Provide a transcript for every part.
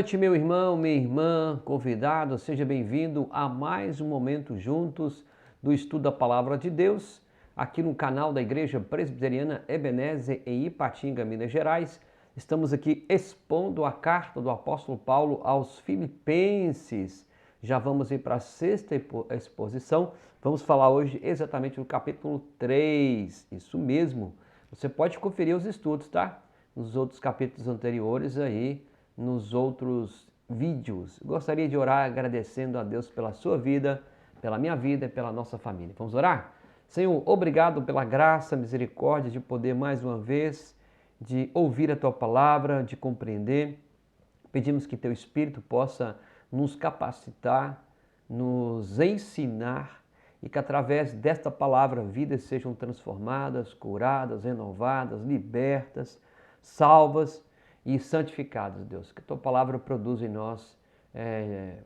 noite, meu irmão, minha irmã, convidado, seja bem-vindo a mais um momento juntos do estudo da Palavra de Deus, aqui no canal da Igreja Presbiteriana Ebenezer em Ipatinga, Minas Gerais. Estamos aqui expondo a carta do apóstolo Paulo aos Filipenses. Já vamos ir para a sexta exposição. Vamos falar hoje exatamente do capítulo 3. Isso mesmo. Você pode conferir os estudos, tá? Nos outros capítulos anteriores aí, nos outros vídeos. Gostaria de orar agradecendo a Deus pela sua vida, pela minha vida e pela nossa família. Vamos orar? Senhor, obrigado pela graça, misericórdia de poder mais uma vez, de ouvir a Tua palavra, de compreender. Pedimos que Teu Espírito possa nos capacitar, nos ensinar e que através desta palavra vidas sejam transformadas, curadas, renovadas, libertas, salvas e santificados, Deus. Que a Tua palavra produza em nós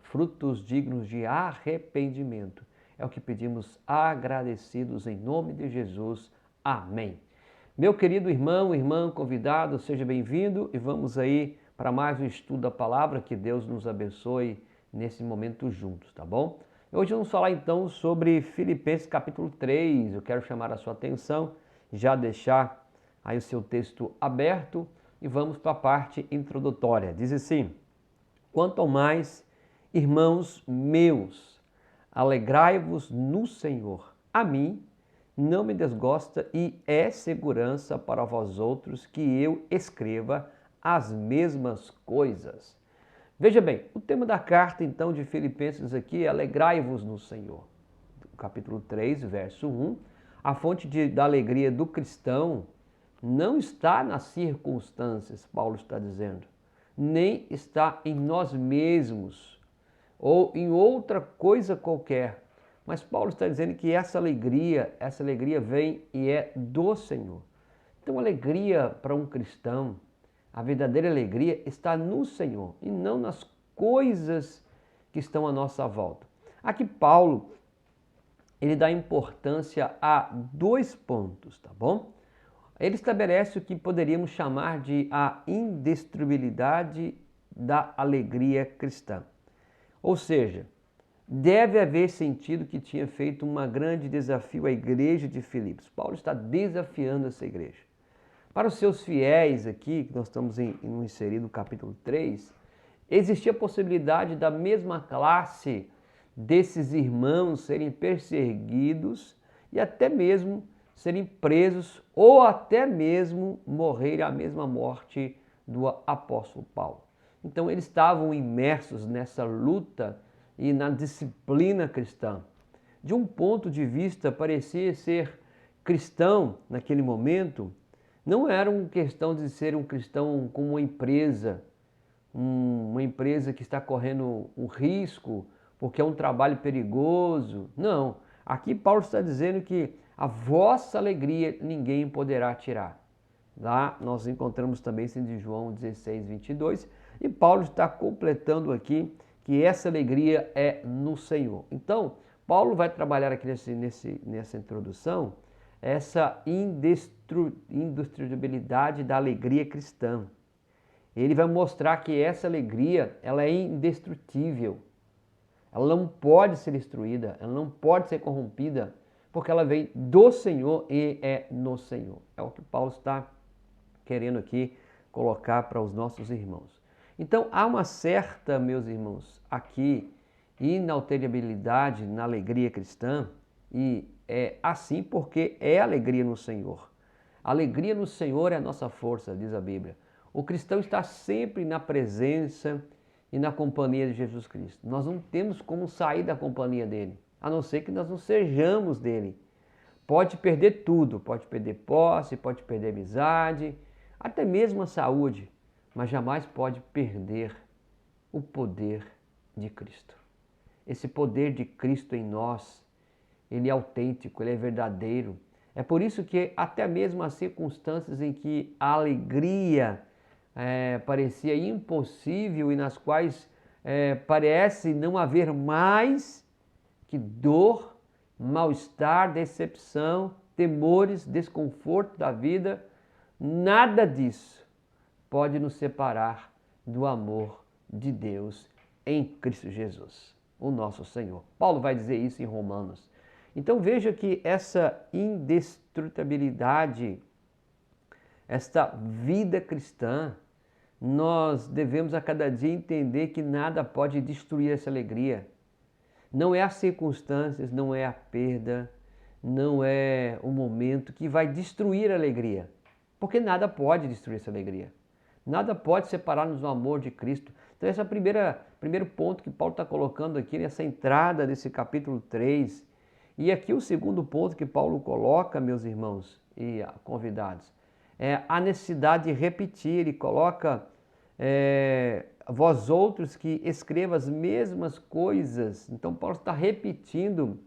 frutos dignos de arrependimento. É o que pedimos agradecidos em nome de Jesus. Amém. Meu querido irmão, irmã, convidado, seja bem-vindo e vamos aí para mais um estudo da palavra. Que Deus nos abençoe nesse momento juntos, tá bom? Hoje vamos falar então sobre Filipenses capítulo 3. Eu quero chamar a sua atenção, já deixar aí o seu texto aberto e vamos para a parte introdutória. Diz assim: quanto ao mais, irmãos meus, alegrai-vos no Senhor. A mim não me desgosta e é segurança para vós outros que eu escreva as mesmas coisas. Veja bem, o tema da carta então de Filipenses aqui é alegrai-vos no Senhor. Capítulo 3, verso 1. A fonte da alegria do cristão não está nas circunstâncias, Paulo está dizendo, nem está em nós mesmos ou em outra coisa qualquer. Mas Paulo está dizendo que essa alegria vem e é do Senhor. Então, alegria para um cristão, a verdadeira alegria está no Senhor e não nas coisas que estão à nossa volta. Aqui Paulo, ele dá importância a dois pontos, tá bom? Ele estabelece o que poderíamos chamar de a indestrutibilidade da alegria cristã. Ou seja, deve haver sentido que tinha feito um grande desafio à igreja de Filipos. Paulo está desafiando essa igreja. Para os seus fiéis aqui, que nós estamos inserido no capítulo 3, existia a possibilidade da mesma classe desses irmãos serem perseguidos e até mesmo serem presos ou até mesmo morrerem a mesma morte do apóstolo Paulo. Então eles estavam imersos nessa luta e na disciplina cristã. De um ponto de vista, parecia ser cristão naquele momento, não era uma questão de ser um cristão como uma empresa que está correndo um risco porque é um trabalho perigoso. Não, aqui Paulo está dizendo que a vossa alegria ninguém poderá tirar. Lá nós encontramos também isso em João 16, 22, e Paulo está completando aqui que essa alegria é no Senhor. Então, Paulo vai trabalhar aqui nessa introdução essa indestrutibilidade da alegria cristã. Ele vai mostrar que essa alegria ela é indestrutível. Ela não pode ser destruída, ela não pode ser corrompida, porque ela vem do Senhor e é no Senhor. É o que Paulo está querendo aqui colocar para os nossos irmãos. Então, há uma certa, meus irmãos, aqui, inalterabilidade na alegria cristã, e é assim porque é alegria no Senhor. A alegria no Senhor é a nossa força, diz a Bíblia. O cristão está sempre na presença e na companhia de Jesus Cristo. Nós não temos como sair da companhia dele, a não ser que nós não sejamos dele. Pode perder tudo, pode perder posse, pode perder amizade, até mesmo a saúde, mas jamais pode perder o poder de Cristo. Esse poder de Cristo em nós, ele é autêntico, ele é verdadeiro. É por isso que até mesmo as circunstâncias em que a alegria parecia impossível e nas quais parece não haver mais que dor, mal-estar, decepção, temores, desconforto da vida, nada disso pode nos separar do amor de Deus em Cristo Jesus, o nosso Senhor. Paulo vai dizer isso em Romanos. Então veja que essa indestrutibilidade, esta vida cristã, nós devemos a cada dia entender que nada pode destruir essa alegria. Não é as circunstâncias, não é a perda, não é o momento que vai destruir a alegria. Porque nada pode destruir essa alegria. Nada pode separar-nos do amor de Cristo. Então esse é o primeiro ponto que Paulo está colocando aqui nessa entrada desse capítulo 3. E aqui o segundo ponto que Paulo coloca, meus irmãos e convidados, é a necessidade de repetir. Ele coloca, vós outros que escrevam as mesmas coisas. Então Paulo está repetindo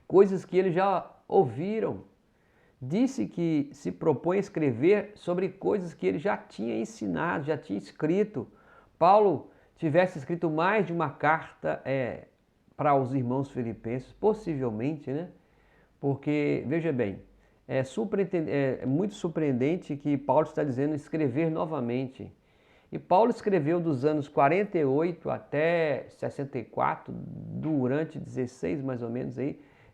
coisas que eles já ouviram. Disse que se propõe a escrever sobre coisas que ele já tinha ensinado, já tinha escrito. Paulo tivesse escrito mais de uma carta para os irmãos filipenses, possivelmente, né? Porque, veja bem, é muito surpreendente que Paulo está dizendo escrever novamente. E Paulo escreveu dos anos 48 até 64, durante 16 mais ou menos,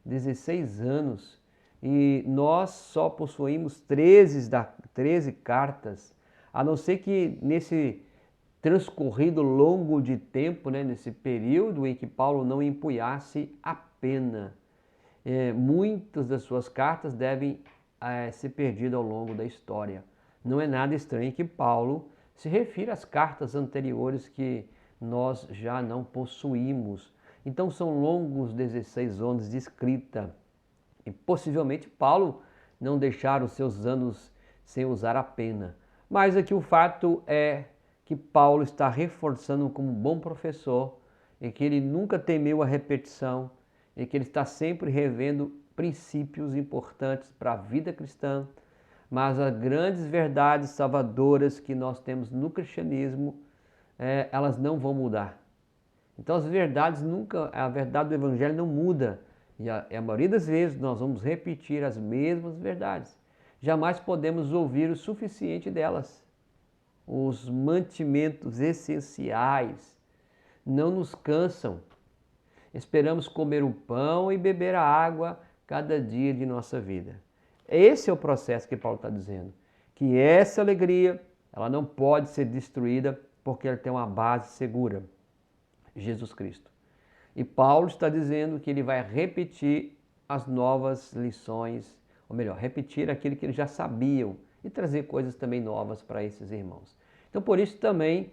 16 anos. E nós só possuímos 13 cartas, a não ser que nesse transcorrido longo de tempo, né, nesse período em que Paulo não empunhasse a pena. Muitas das suas cartas devem ser perdidas ao longo da história. Não é nada estranho que Paulo se refira às cartas anteriores que nós já não possuímos. Então são longos 16 anos de escrita. E possivelmente Paulo não deixara os seus anos sem usar a pena. Mas aqui o fato é que Paulo está reforçando como bom professor e que ele nunca temeu a repetição e que ele está sempre revendo princípios importantes para a vida cristã, mas as grandes verdades salvadoras que nós temos no cristianismo, elas não vão mudar. Então as verdades a verdade do evangelho não muda. E a maioria das vezes nós vamos repetir as mesmas verdades. Jamais podemos ouvir o suficiente delas. Os mantimentos essenciais não nos cansam. Esperamos comer o pão e beber a água cada dia de nossa vida. Esse é o processo que Paulo está dizendo. Que essa alegria, ela não pode ser destruída porque ela tem uma base segura. Jesus Cristo. E Paulo está dizendo que ele vai repetir as novas lições, ou melhor, repetir aquilo que eles já sabiam e trazer coisas também novas para esses irmãos. Então, por isso também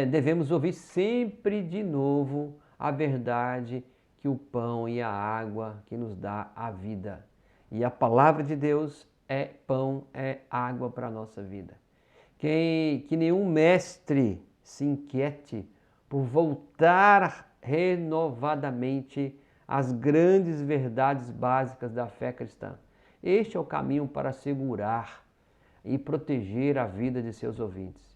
devemos ouvir sempre de novo a verdade que o pão e a água que nos dá a vida. E a palavra de Deus é pão, é água para a nossa vida. Que nenhum mestre se inquiete por voltar renovadamente às grandes verdades básicas da fé cristã. Este é o caminho para assegurar e proteger a vida de seus ouvintes.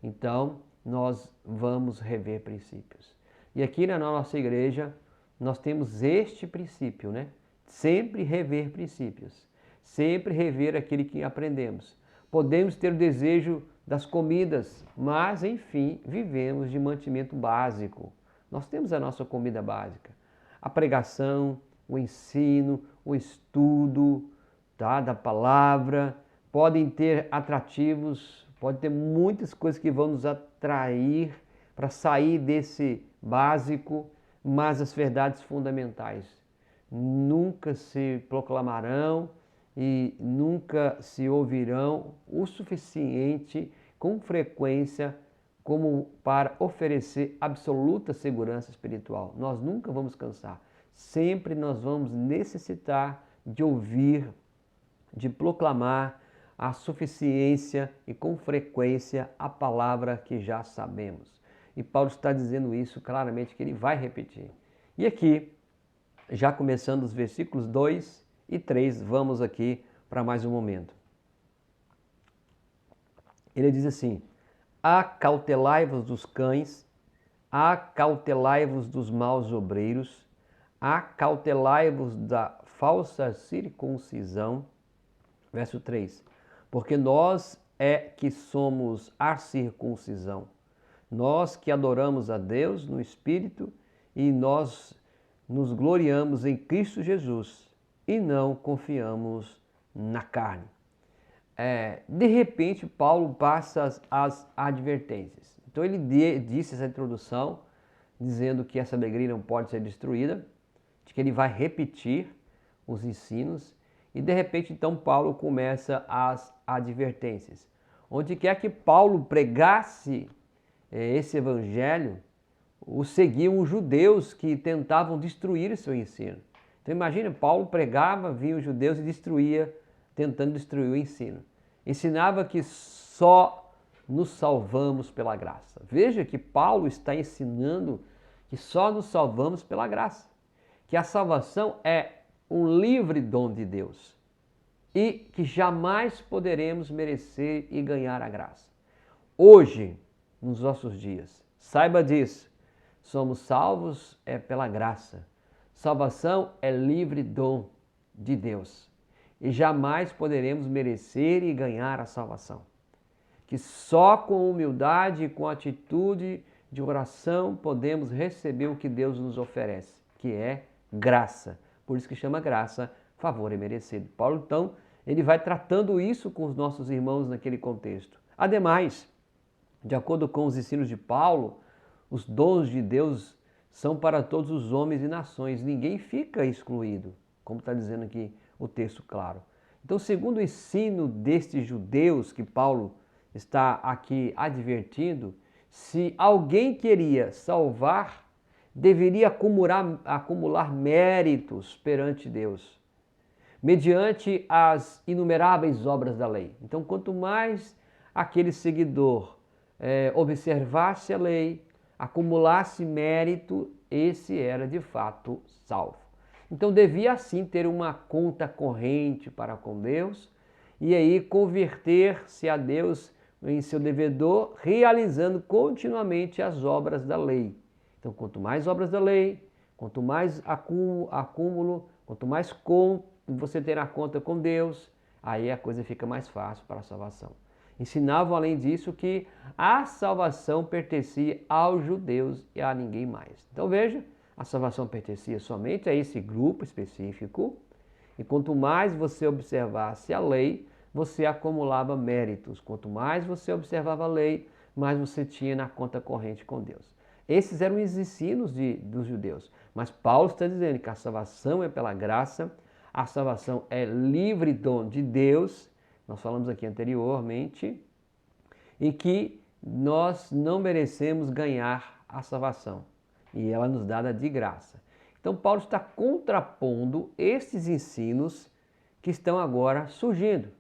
Então, nós vamos rever princípios. E aqui na nossa igreja, nós temos este princípio, né? Sempre rever princípios. Sempre rever aquilo que aprendemos. Podemos ter o desejo das comidas, mas, enfim, vivemos de mantimento básico. Nós temos a nossa comida básica. A pregação, o ensino, o estudo, tá, da palavra, podem ter atrativos, pode ter muitas coisas que vão nos atrair para sair desse básico, mas as verdades fundamentais nunca se proclamarão e nunca se ouvirão o suficiente com frequência como para oferecer absoluta segurança espiritual. Nós nunca vamos cansar. Sempre nós vamos necessitar de ouvir, de proclamar a suficiência e com frequência a palavra que já sabemos. E Paulo está dizendo isso claramente, que ele vai repetir. E aqui, já começando os versículos 2 e 3, vamos aqui para mais um momento. Ele diz assim: acautelai-vos dos cães, acautelai-vos dos maus obreiros, acautelai-vos da falsa circuncisão. Verso 3: porque nós é que somos a circuncisão, nós que adoramos a Deus no Espírito e nós nos gloriamos em Cristo Jesus e não confiamos na carne. De repente, Paulo passa as advertências. Então ele disse essa introdução, dizendo que essa alegria não pode ser destruída, de que ele vai repetir os ensinos, e de repente então Paulo começa as advertências. Onde quer que Paulo pregasse esse evangelho, o seguiam os judeus que tentavam destruir o seu ensino. Então imagina, Paulo pregava, vinham os judeus e destruía, tentando destruir o ensino. Ensinava que só nos salvamos pela graça. Veja que Paulo está ensinando que só nos salvamos pela graça, que a salvação é um livre dom de Deus e que jamais poderemos merecer e ganhar a graça. Hoje, nos nossos dias, saiba disso, somos salvos pela graça. Salvação é livre dom de Deus e jamais poderemos merecer e ganhar a salvação. Que só com humildade e com atitude de oração podemos receber o que Deus nos oferece, que é graça. Por isso que chama graça, favor imerecido. Paulo, então, ele vai tratando isso com os nossos irmãos naquele contexto. Ademais, de acordo com os ensinos de Paulo, os dons de Deus são para todos os homens e nações. Ninguém fica excluído, como está dizendo aqui o texto claro. Então, segundo o ensino destes judeus que Paulo está aqui advertindo, se alguém queria salvar, deveria acumular méritos perante Deus, mediante as inumeráveis obras da lei. Então, quanto mais aquele seguidor observasse a lei, acumulasse mérito, esse era de fato salvo. Então devia assim ter uma conta corrente para com Deus e aí converter-se a Deus em seu devedor, realizando continuamente as obras da lei. Então quanto mais obras da lei, quanto mais acúmulo, quanto mais você ter a conta com Deus, aí a coisa fica mais fácil para a salvação. Ensinavam, além disso, que a salvação pertencia aos judeus e a ninguém mais. Então veja, a salvação pertencia somente a esse grupo específico, e quanto mais você observasse a lei, você acumulava méritos. Quanto mais você observava a lei, mais você tinha na conta corrente com Deus. Esses eram os ensinos dos judeus. Mas Paulo está dizendo que a salvação é pela graça, a salvação é livre dom de Deus, nós falamos aqui anteriormente, e que nós não merecemos ganhar a salvação, e ela nos dá de graça. Então Paulo está contrapondo esses ensinos que estão agora surgindo,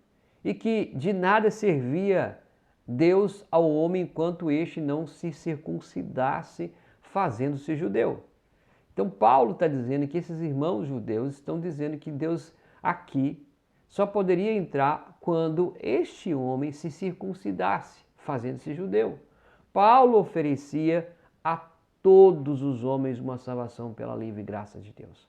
e que de nada servia Deus ao homem enquanto este não se circuncidasse fazendo-se judeu. Então Paulo está dizendo que esses irmãos judeus estão dizendo que Deus aqui só poderia entrar quando este homem se circuncidasse, fazendo-se judeu. Paulo oferecia a todos os homens uma salvação pela livre graça de Deus.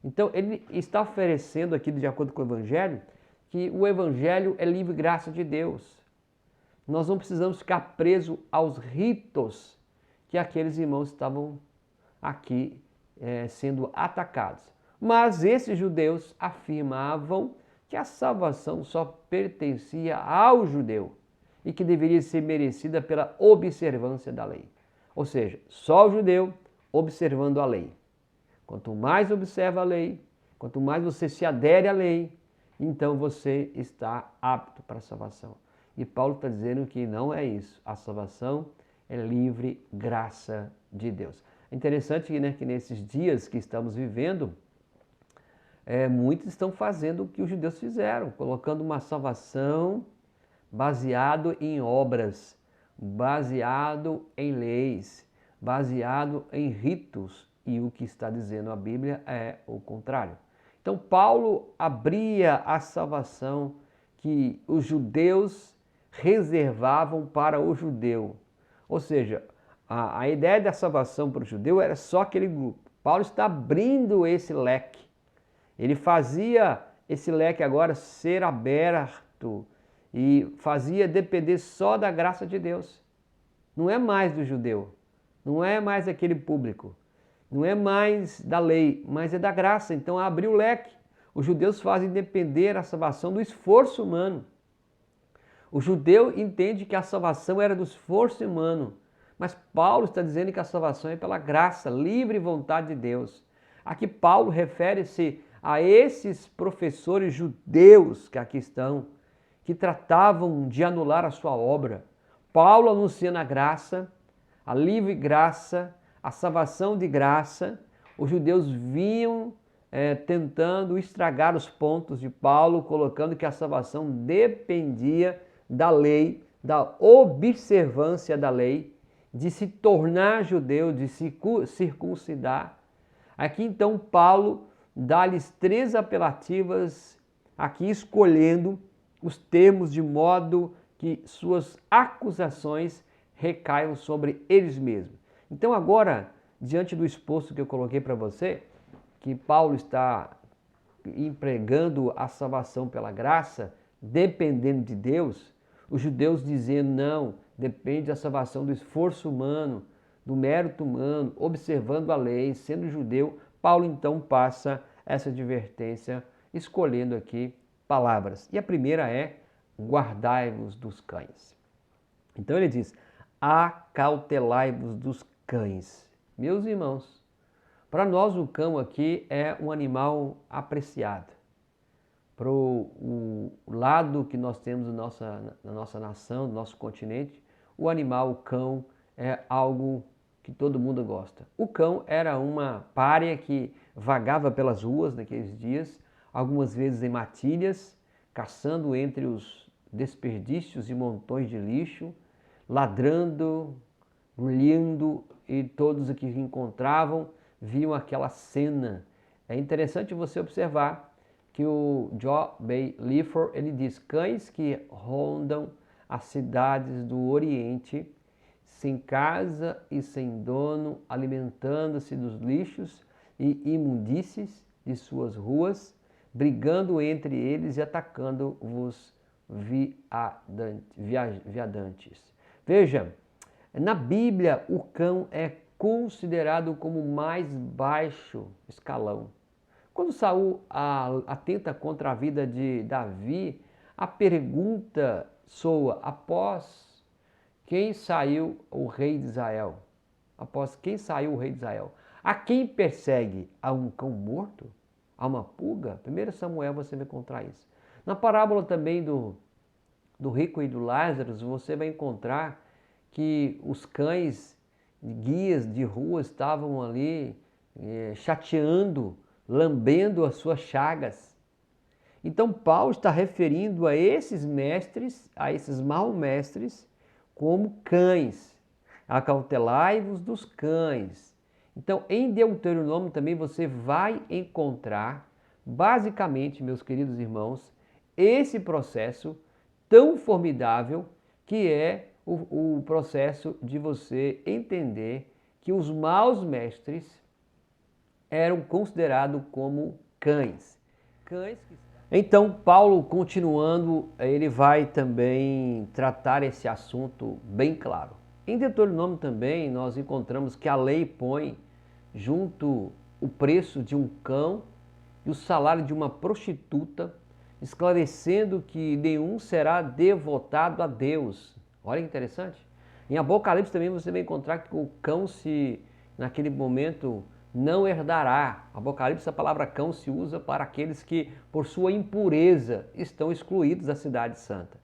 Então ele está oferecendo aqui, de acordo com o Evangelho, que o Evangelho é livre graça de Deus. Nós não precisamos ficar presos aos ritos que aqueles irmãos estavam aqui sendo atacados. Mas esses judeus afirmavam que a salvação só pertencia ao judeu e que deveria ser merecida pela observância da lei. Ou seja, só o judeu observando a lei. Quanto mais observa a lei, quanto mais você se adere à lei, então você está apto para a salvação. E Paulo está dizendo que não é isso. A salvação é livre graça de Deus. É interessante, né, que nesses dias que estamos vivendo, muitos estão fazendo o que os judeus fizeram, colocando uma salvação baseado em obras, baseado em leis, baseado em ritos. E o que está dizendo a Bíblia é o contrário. Então Paulo abria a salvação que os judeus reservavam para o judeu. Ou seja, a ideia da salvação para o judeu era só aquele grupo. Paulo está abrindo esse leque. Ele fazia esse leque agora ser aberto e fazia depender só da graça de Deus. não é mais do judeu, não é mais aquele público, não é mais da lei, mas é da graça. Então abriu o leque. Os judeus fazem depender a salvação do esforço humano. O judeu entende que a salvação era do esforço humano, mas Paulo está dizendo que a salvação é pela graça, livre vontade de Deus. Aqui Paulo refere-se a esses professores judeus que aqui estão, que tratavam de anular a sua obra. Paulo anunciando a graça, a livre graça, a salvação de graça. Os judeus vinham tentando estragar os pontos de Paulo, colocando que a salvação dependia da lei, da observância da lei, de se tornar judeu, de se circuncidar. Aqui então Paulo dá-lhes 3 apelativas, aqui escolhendo os termos de modo que suas acusações recaiam sobre eles mesmos. Então agora, diante do exposto que eu coloquei para você, que Paulo está empregando a salvação pela graça, dependendo de Deus, os judeus dizendo não, depende da salvação do esforço humano, do mérito humano, observando a lei, sendo judeu, Paulo então passa essa advertência, escolhendo aqui palavras. E a primeira é, guardai-vos dos cães. Então ele diz, acautelai-vos dos cães. Meus irmãos, para nós o cão aqui é um animal apreciado. Para o lado que nós temos na nossa nação, no nosso continente, o animal, o cão, é algo que todo mundo gosta. O cão era uma pária que vagava pelas ruas naqueles dias, algumas vezes em matilhas, caçando entre os desperdícios e montões de lixo, ladrando, grunhindo, e todos que encontravam viam aquela cena. É interessante você observar que o J. B. Lifford, ele diz, cães que rondam as cidades do Oriente, sem casa e sem dono, alimentando-se dos lixos e imundícies de suas ruas, brigando entre eles e atacando os viadantes. Veja, na Bíblia o cão é considerado como o mais baixo escalão. Quando Saul atenta contra a vida de Davi, a pergunta soa, após quem saiu o rei de Israel? Após quem saiu o rei de Israel? A quem persegue? A um cão morto? A uma pulga? 1 Samuel você vai encontrar isso. Na parábola também do rico e do Lázaro, você vai encontrar que os cães guias de rua estavam ali chateando, lambendo as suas chagas. Então Paulo está referindo a esses mestres, a esses maus-mestres, como cães. Acautelai-vos dos cães. Então em Deuteronômio também você vai encontrar, basicamente, meus queridos irmãos, esse processo tão formidável que é o processo de você entender que os maus mestres eram considerados como cães. Então, Paulo, continuando, ele vai também tratar esse assunto bem claro. Em Deuteronômio também nós encontramos que a lei põe junto o preço de um cão e o salário de uma prostituta, esclarecendo que nenhum será devotado a Deus. Olha que interessante. Em Apocalipse também você vai encontrar que o cão naquele momento, não herdará. Apocalipse, a palavra cão se usa para aqueles que, por sua impureza, estão excluídos da cidade santa.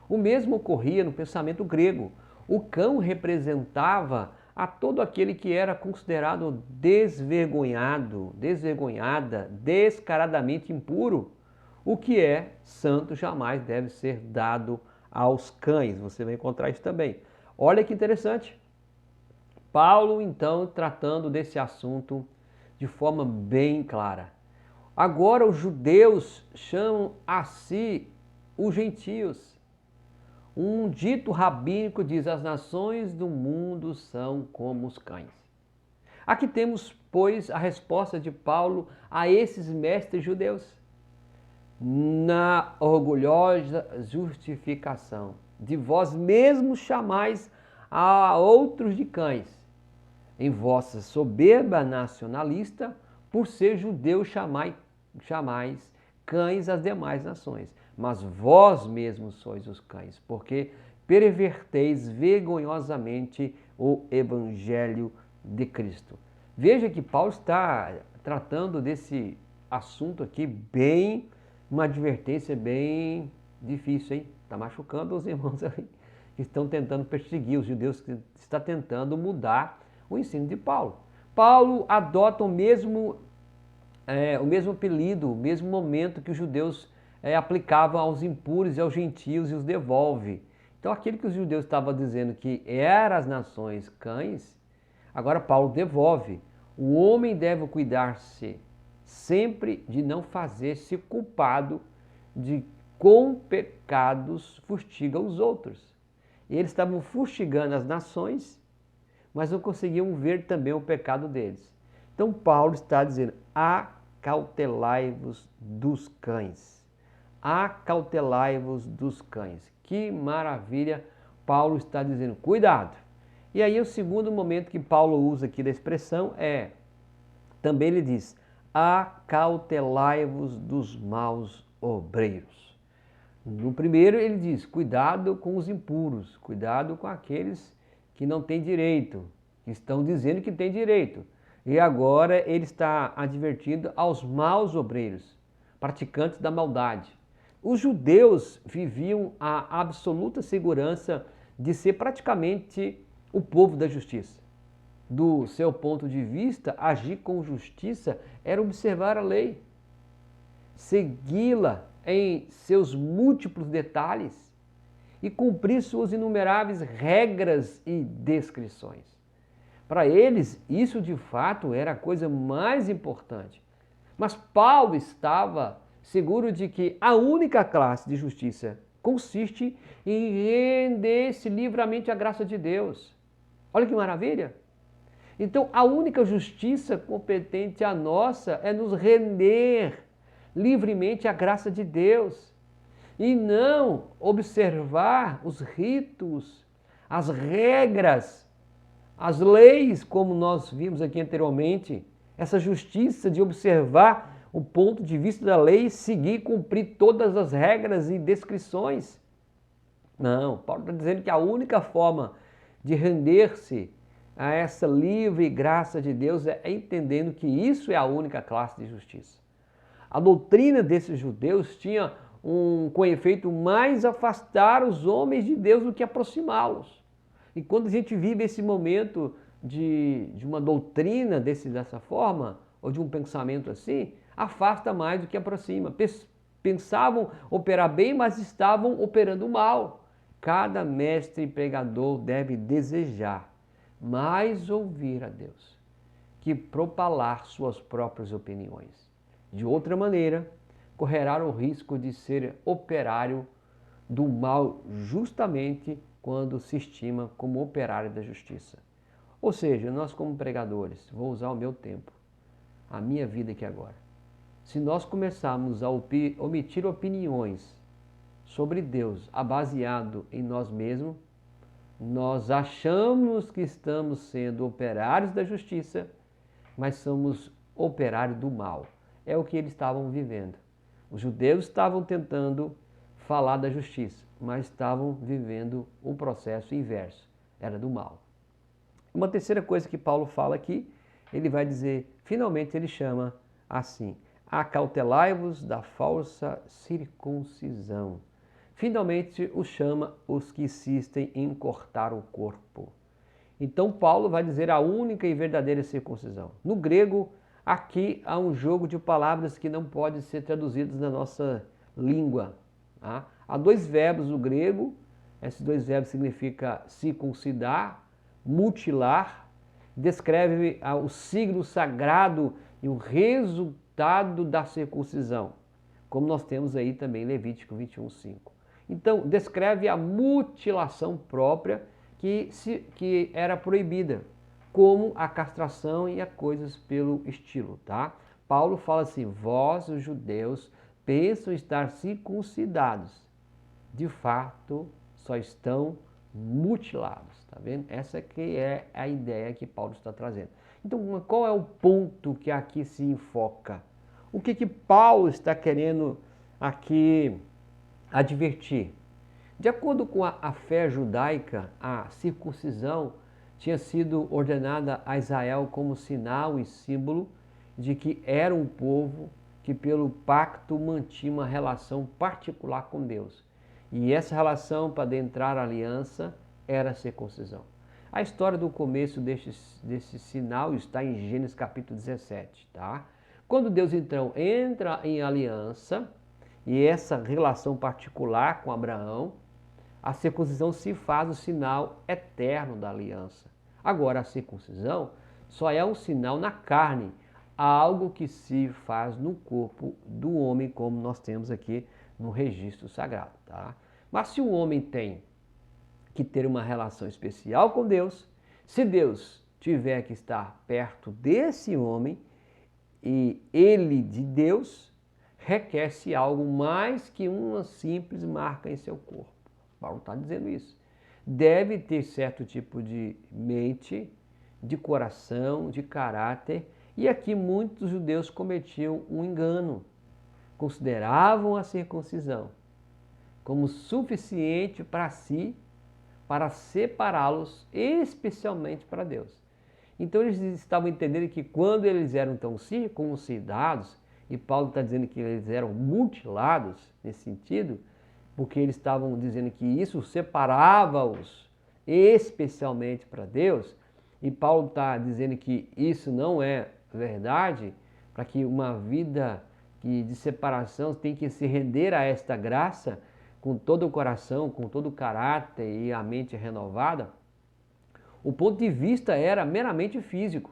O mesmo ocorria no pensamento grego. O cão representava a todo aquele que era considerado desvergonhado, desvergonhada, descaradamente impuro. O que é santo jamais deve ser dado aos cães. Você vai encontrar isso também. Olha que interessante. Paulo, então, tratando desse assunto de forma bem clara. Agora os judeus chamam a si os gentios. Um dito rabínico diz, as nações do mundo são como os cães. Aqui temos, pois, a resposta de Paulo a esses mestres judeus. Na orgulhosa justificação de vós mesmos chamais a outros de cães. Em vossa soberba nacionalista, por ser judeus chamais cães às demais nações. Mas vós mesmos sois os cães, porque perverteis vergonhosamente o evangelho de Cristo. Veja que Paulo está tratando desse assunto aqui bem, uma advertência bem difícil, hein? Está machucando os irmãos aí que estão tentando perseguir os judeus, que está tentando mudar o ensino de Paulo. Paulo adota o mesmo apelido, o mesmo momento que os judeus aplicavam aos impuros e aos gentios e os devolve. Então aquilo que os judeus estavam dizendo que eram as nações cães, agora Paulo devolve. O homem deve cuidar-se sempre de não fazer-se culpado de com pecados fustiga os outros. E eles estavam fustigando as nações, mas não conseguiam ver também o pecado deles. Então Paulo está dizendo, acautelai-vos dos cães. Acautelai-vos dos cães. Que maravilha, Paulo está dizendo, cuidado. E aí o segundo momento que Paulo usa aqui da expressão também ele diz, acautelai-vos dos maus obreiros. No primeiro ele diz, cuidado com os impuros, cuidado com aqueles que não têm direito, que estão dizendo que têm direito. E agora ele está advertindo aos maus obreiros, praticantes da maldade. Os judeus viviam a absoluta segurança de ser praticamente o povo da justiça. Do seu ponto de vista, agir com justiça era observar a lei, segui-la em seus múltiplos detalhes e cumprir suas inumeráveis regras e descrições. Para eles, isso de fato era a coisa mais importante. Mas Paulo estava seguro de que a única classe de justiça consiste em render-se livremente à graça de Deus. Olha que maravilha! Então, a única justiça competente à nossa é nos render livremente à graça de Deus e não observar os ritos, as regras, as leis, como nós vimos aqui anteriormente, essa justiça de observar o ponto de vista da lei, seguir e cumprir todas as regras e descrições. Não, Paulo está dizendo que a única forma de render-se a essa livre graça de Deus é entendendo que isso é a única classe de justiça. A doutrina desses judeus tinha com efeito mais afastar os homens de Deus do que aproximá-los. E quando a gente vive esse momento de uma doutrina dessa forma, ou de um pensamento assim, afasta mais do que aproxima. Pensavam operar bem, mas estavam operando mal. Cada mestre e pregador deve desejar mais ouvir a Deus que propalar suas próprias opiniões. De outra maneira, correrá o risco de ser operário do mal justamente quando se estima como operário da justiça. Ou seja, nós como pregadores, vou usar o meu tempo, a minha vida aqui agora. Se nós começarmos a omitir opiniões sobre Deus, baseado em nós mesmos, nós achamos que estamos sendo operários da justiça, mas somos operários do mal. É o que eles estavam vivendo. Os judeus estavam tentando falar da justiça, mas estavam vivendo o processo inverso, era do mal. Uma terceira coisa que Paulo fala aqui, ele vai dizer, finalmente ele chama assim, acautelai-vos da falsa circuncisão. Finalmente os chama os que insistem em cortar o corpo. Então Paulo vai dizer a única e verdadeira circuncisão. No grego, aqui há um jogo de palavras que não pode ser traduzidas na nossa língua. Tá? Há dois verbos no grego, esses dois verbos significam circuncidar, mutilar, descreve o signo sagrado e o resultado da circuncisão, como nós temos aí também em Levítico 21:5. Então, descreve a mutilação própria que era proibida, como a castração e as coisas pelo estilo, tá? Paulo fala assim, vós, os judeus, pensam estar circuncidados. De fato, só estão mutilados, tá vendo? Essa que é a ideia que Paulo está trazendo. Então, qual é o ponto que aqui se enfoca? O que Paulo está querendo aqui advertir? De acordo com a fé judaica, a circuncisão tinha sido ordenada a Israel como sinal e símbolo de que era um povo que pelo pacto mantinha uma relação particular com Deus. E essa relação para adentrar a aliança era a circuncisão. A história do começo desse sinal está em Gênesis capítulo 17, tá? Quando Deus então entra em aliança, e essa relação particular com Abraão, a circuncisão se faz o sinal eterno da aliança. Agora, a circuncisão só é um sinal na carne, algo que se faz no corpo do homem, como nós temos aqui no registro sagrado, tá? Mas se o homem tem que ter uma relação especial com Deus, se Deus tiver que estar perto desse homem e ele de Deus, requer-se algo mais que uma simples marca em seu corpo. Paulo está dizendo isso. Deve ter certo tipo de mente, de coração, de caráter. E aqui muitos judeus cometiam um engano. Consideravam a circuncisão como suficiente para si, para separá-los especialmente para Deus. Então eles estavam entendendo que quando eles eram tão circuncidados, e Paulo está dizendo que eles eram mutilados nesse sentido, porque eles estavam dizendo que isso separava-os especialmente para Deus, e Paulo está dizendo que isso não é verdade, para que uma vida de separação tem que se render a esta graça com todo o coração, com todo o caráter e a mente renovada. O ponto de vista era meramente físico,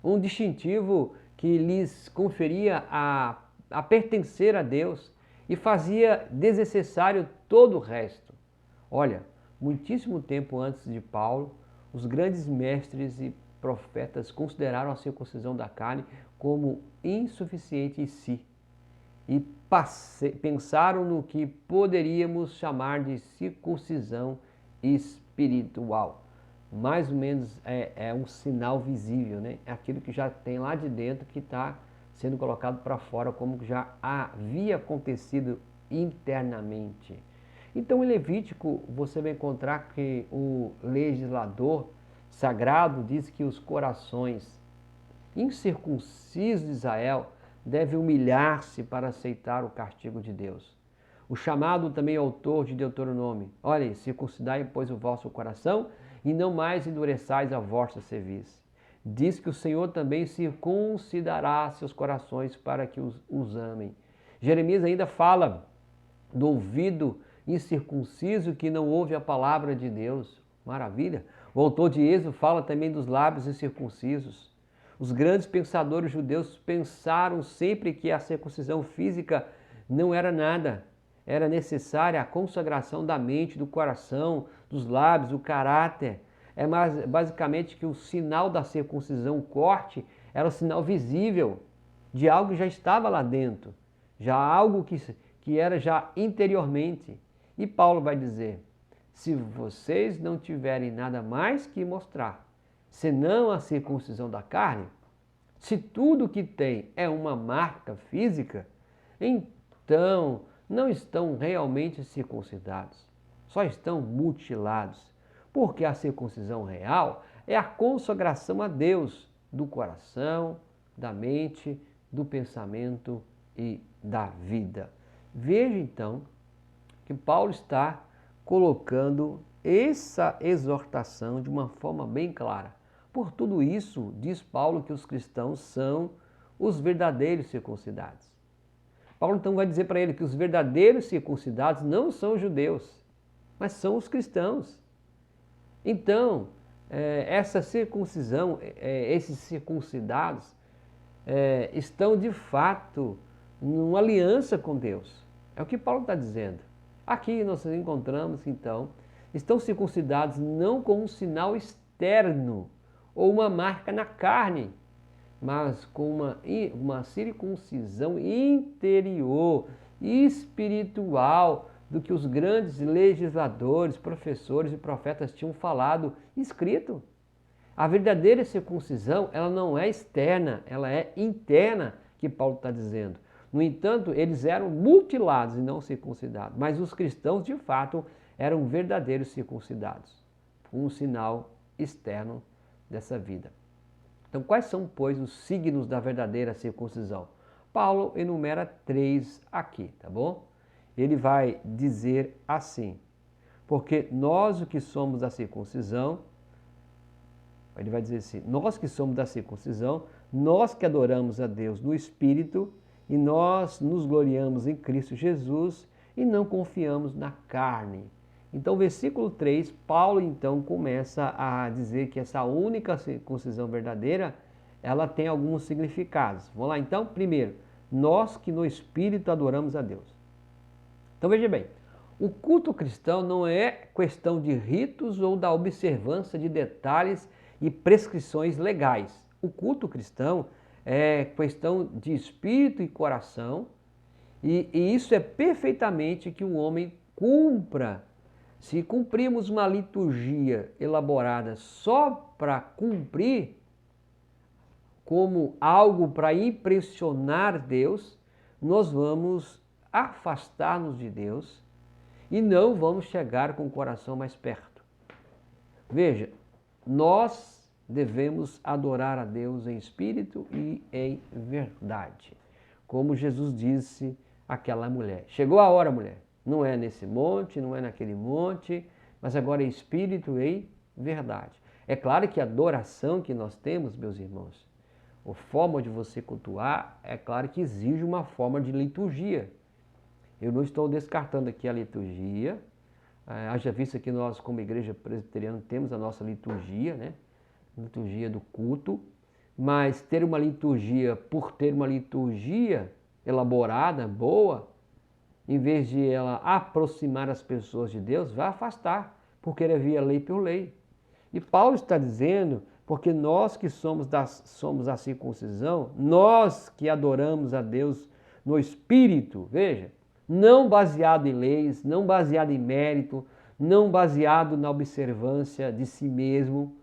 um distintivo que lhes conferia a pertencer a Deus e fazia desnecessário todo o resto. Olha, muitíssimo tempo antes de Paulo, os grandes mestres e profetas consideraram a circuncisão da carne como insuficiente em si e pensaram no que poderíamos chamar de circuncisão espiritual. Mais ou menos é um sinal visível, né? É aquilo que já tem lá de dentro que está sendo colocado para fora, como já havia acontecido internamente. Então, em Levítico, você vai encontrar que o legislador sagrado diz que os corações incircuncisos de Israel devem humilhar-se para aceitar o castigo de Deus. O chamado também autor de Deuteronômio: olhem, circuncidai, pois, o vosso coração e não mais endureçais a vossa cerviz. Diz que o Senhor também circuncidará seus corações para que os amem. Jeremias ainda fala do ouvido incircunciso que não ouve a palavra de Deus. Maravilha! O autor de Êxodo fala também dos lábios incircuncisos. Os grandes pensadores judeus pensaram sempre que a circuncisão física não era nada. Era necessária a consagração da mente, do coração, dos lábios, do caráter. É basicamente que o sinal da circuncisão, o corte, era o sinal visível de algo que já estava lá dentro, já algo que era já interiormente. E Paulo vai dizer: se vocês não tiverem nada mais que mostrar, senão a circuncisão da carne, se tudo que tem é uma marca física, então não estão realmente circuncidados, só estão mutilados, porque a circuncisão real é a consagração a Deus do coração, da mente, do pensamento e da vida. Veja então que Paulo está colocando essa exortação de uma forma bem clara. Por tudo isso, diz Paulo que os cristãos são os verdadeiros circuncidados. Paulo então vai dizer para ele que os verdadeiros circuncidados não são os judeus, mas são os cristãos. Então, essa circuncisão, esses circuncidados, estão de fato numa aliança com Deus. É o que Paulo está dizendo. Aqui nós encontramos então, estão circuncidados não com um sinal externo ou uma marca na carne, mas com uma circuncisão interior, espiritual, do que os grandes legisladores, professores e profetas tinham falado e escrito. A verdadeira circuncisão, ela não é externa, ela é interna, que Paulo está dizendo. No entanto, eles eram mutilados e não circuncidados, mas os cristãos, de fato, eram verdadeiros circuncidados, um sinal externo dessa vida. Então, quais são, pois, os signos da verdadeira circuncisão? Paulo enumera 3 aqui, tá bom? Ele vai dizer assim: porque nós o que somos da circuncisão, ele vai dizer assim, nós que somos da circuncisão, nós que adoramos a Deus no Espírito, e nós nos gloriamos em Cristo Jesus e não confiamos na carne. Então, versículo 3, Paulo então começa a dizer que essa única circuncisão verdadeira, ela tem alguns significados. Vamos lá então? Primeiro, nós que no Espírito adoramos a Deus. Então veja bem, o culto cristão não é questão de ritos ou da observância de detalhes e prescrições legais. O culto cristão é questão de espírito e coração, e isso é perfeitamente que o homem cumpra. Se cumprirmos uma liturgia elaborada só para cumprir, como algo para impressionar Deus, nós vamos afastar-nos de Deus e não vamos chegar com o coração mais perto. Veja, nós devemos adorar a Deus em espírito e em verdade. Como Jesus disse àquela mulher. Chegou a hora, mulher. Não é nesse monte, não é naquele monte, mas agora em espírito e em verdade. É claro que a adoração que nós temos, meus irmãos, a forma de você cultuar, é claro que exige uma forma de liturgia. Eu não estou descartando aqui a liturgia. Haja vista que nós, como igreja presbiteriana, temos a nossa liturgia, né? Liturgia do culto. Mas ter uma liturgia por ter uma liturgia elaborada, boa, em vez de ela aproximar as pessoas de Deus, vai afastar, porque ele havia lei por lei. E Paulo está dizendo, porque nós que somos a circuncisão, nós que adoramos a Deus no Espírito, veja, não baseado em leis, não baseado em mérito, não baseado na observância de si mesmo,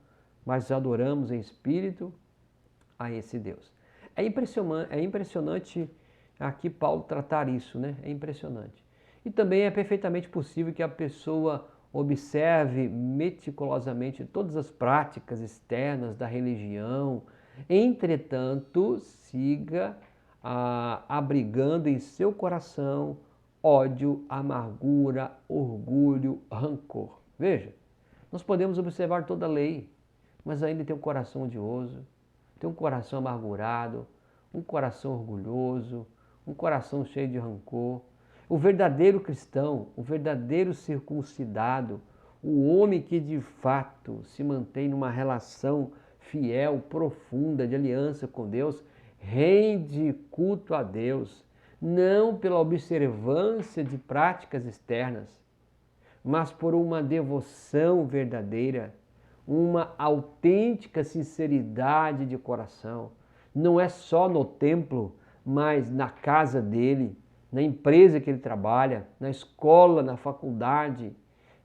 mas adoramos em Espírito a esse Deus. É impressionante aqui Paulo tratar isso, né? É impressionante. E também é perfeitamente possível que a pessoa observe meticulosamente todas as práticas externas da religião, entretanto, siga abrigando em seu coração ódio, amargura, orgulho, rancor. Veja, nós podemos observar toda a lei, mas ainda tem um coração odioso, tem um coração amargurado, um coração orgulhoso, um coração cheio de rancor. O verdadeiro cristão, o verdadeiro circuncidado, o homem que de fato se mantém numa relação fiel, profunda, de aliança com Deus, rende culto a Deus, não pela observância de práticas externas, mas por uma devoção verdadeira, uma autêntica sinceridade de coração. Não é só no templo, mas na casa dele, na empresa que ele trabalha, na escola, na faculdade.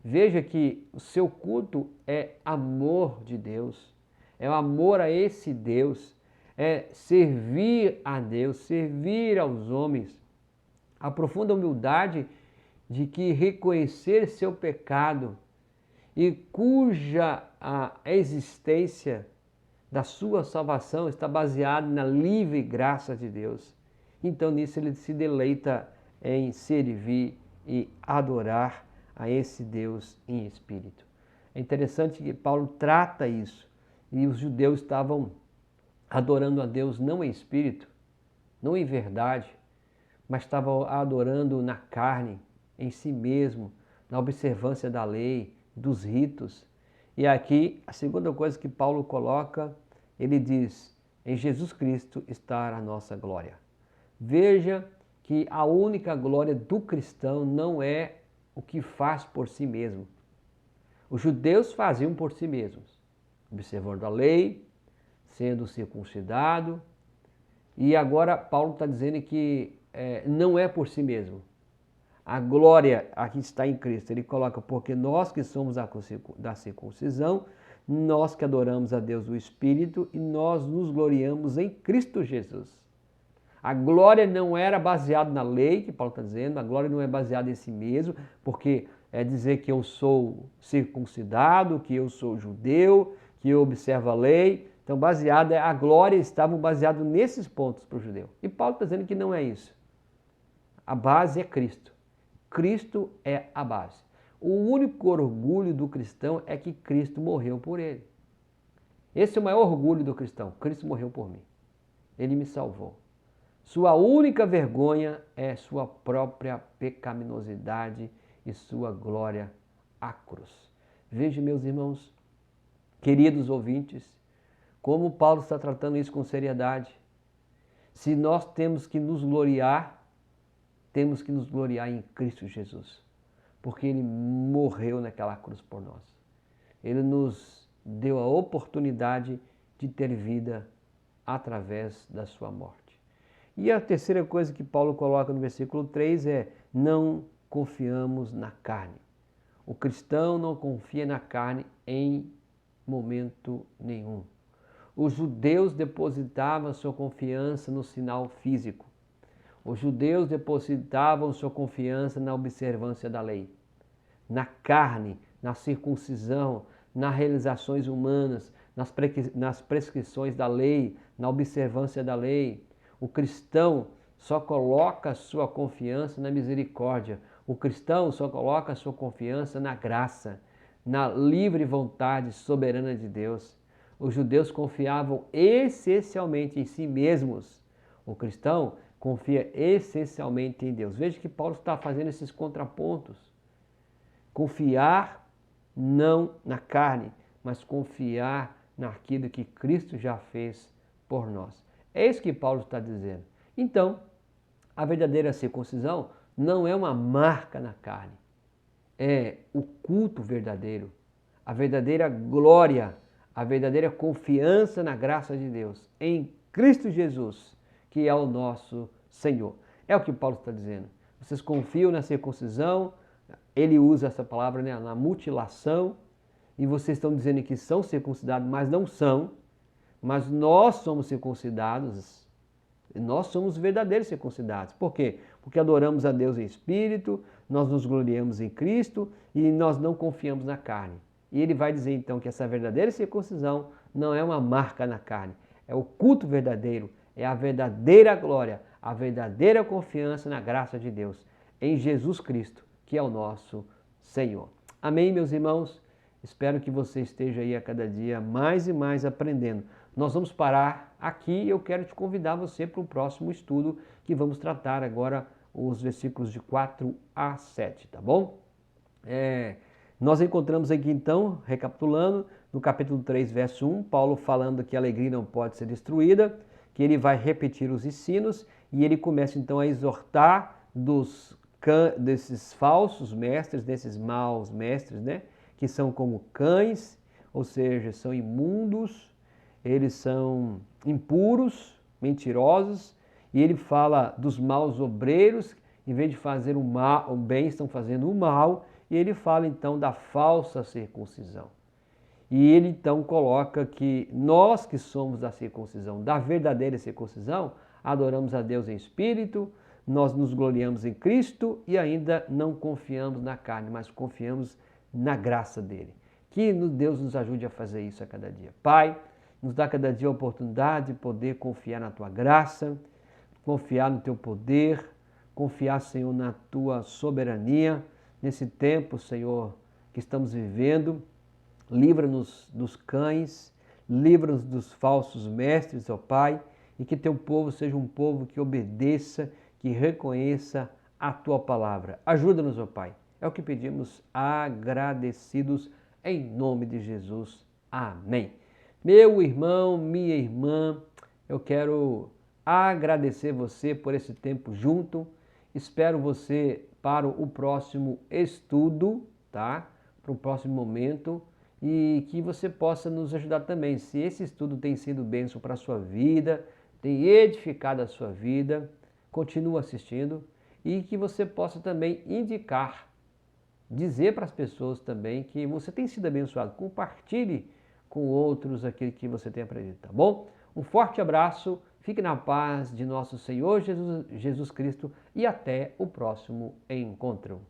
Veja que o seu culto é amor de Deus, é o amor a esse Deus, é servir a Deus, servir aos homens. A profunda humildade de que reconhecer seu pecado e cuja a existência da sua salvação está baseada na livre graça de Deus. Então nisso ele se deleita em servir e adorar a esse Deus em espírito. É interessante que Paulo trata isso, e os judeus estavam adorando a Deus não em espírito, não em verdade, mas estavam adorando na carne, em si mesmo, na observância da lei, dos ritos. E aqui, a segunda coisa que Paulo coloca, ele diz, em Jesus Cristo está a nossa glória. Veja que a única glória do cristão não é o que faz por si mesmo. Os judeus faziam por si mesmos, observando a lei, sendo circuncidado, e agora Paulo está dizendo que não é por si mesmo. A glória aqui está em Cristo. Ele coloca, porque nós que somos da circuncisão, nós que adoramos a Deus do Espírito e nós nos gloriamos em Cristo Jesus. A glória não era baseada na lei, que Paulo está dizendo, a glória não é baseada em si mesmo, porque é dizer que eu sou circuncidado, que eu sou judeu, que eu observo a lei. Então, a glória estava baseada nesses pontos para o judeu. E Paulo está dizendo que não é isso. A base é Cristo. Cristo é a base. O único orgulho do cristão é que Cristo morreu por ele. Esse é o maior orgulho do cristão. Cristo morreu por mim. Ele me salvou. Sua única vergonha é sua própria pecaminosidade e sua glória à cruz. Veja, meus irmãos, queridos ouvintes, como Paulo está tratando isso com seriedade. Se nós temos que nos gloriar em Cristo Jesus, porque Ele morreu naquela cruz por nós. Ele nos deu a oportunidade de ter vida através da sua morte. E a terceira coisa que Paulo coloca no versículo 3 é: não confiamos na carne. O cristão não confia na carne em momento nenhum. Os judeus depositavam sua confiança no sinal físico. Os judeus depositavam sua confiança na observância da lei, na carne, na circuncisão, nas realizações humanas, nas prescrições da lei, na observância da lei. O cristão só coloca sua confiança na misericórdia. O cristão só coloca sua confiança na graça, na livre vontade soberana de Deus. Os judeus confiavam essencialmente em si mesmos. O cristão confia essencialmente em Deus. Veja que Paulo está fazendo esses contrapontos. Confiar não na carne, mas confiar naquilo que Cristo já fez por nós. É isso que Paulo está dizendo. Então, a verdadeira circuncisão não é uma marca na carne. É o culto verdadeiro, a verdadeira glória, a verdadeira confiança na graça de Deus, em Cristo Jesus, que é o nosso Senhor. É o que Paulo está dizendo. Vocês confiam na circuncisão, ele usa essa palavra, né, na mutilação, e vocês estão dizendo que são circuncidados, mas não são. Mas nós somos circuncidados, nós somos verdadeiros circuncidados. Por quê? Porque adoramos a Deus em espírito, nós nos gloriamos em Cristo e nós não confiamos na carne. E ele vai dizer então que essa verdadeira circuncisão não é uma marca na carne, é o culto verdadeiro, é a verdadeira glória, a verdadeira confiança na graça de Deus, em Jesus Cristo, que é o nosso Senhor. Amém, meus irmãos? Espero que você esteja aí a cada dia mais e mais aprendendo. Nós vamos parar aqui e eu quero te convidar você para o próximo estudo, que vamos tratar agora os versículos de 4 a 7, tá bom? Nós encontramos aqui então, recapitulando, no capítulo 3, verso 1, Paulo falando que a alegria não pode ser destruída, que ele vai repetir os ensinos e ele começa então a exortar desses falsos mestres, desses maus mestres, né? Que são como cães, ou seja, são imundos, eles são impuros, mentirosos, e ele fala dos maus obreiros, em vez de fazer o bem, estão fazendo o mal, e ele fala então da falsa circuncisão. E ele então coloca que nós que somos da circuncisão, da verdadeira circuncisão, adoramos a Deus em espírito, nós nos gloriamos em Cristo e ainda não confiamos na carne, mas confiamos na graça dele. Que Deus nos ajude a fazer isso a cada dia. Pai, nos dá cada dia a oportunidade de poder confiar na tua graça, confiar no teu poder, confiar, Senhor, na tua soberania. Nesse tempo, Senhor, que estamos vivendo, livra-nos dos cães, livra-nos dos falsos mestres, ó Pai, e que teu povo seja um povo que obedeça, que reconheça a tua palavra. Ajuda-nos, ó Pai. É o que pedimos agradecidos em nome de Jesus. Amém. Meu irmão, minha irmã, eu quero agradecer você por esse tempo junto. Espero você para o próximo estudo, tá? Para o próximo momento e que você possa nos ajudar também. Se esse estudo tem sido bênção para a sua vida, tem edificado a sua vida, continua assistindo. e que você possa também indicar, dizer para as pessoas também que você tem sido abençoado. Compartilhe com outros aquilo que você tem aprendido, tá bom? Um forte abraço, fique na paz de nosso Senhor Jesus Cristo e até o próximo encontro.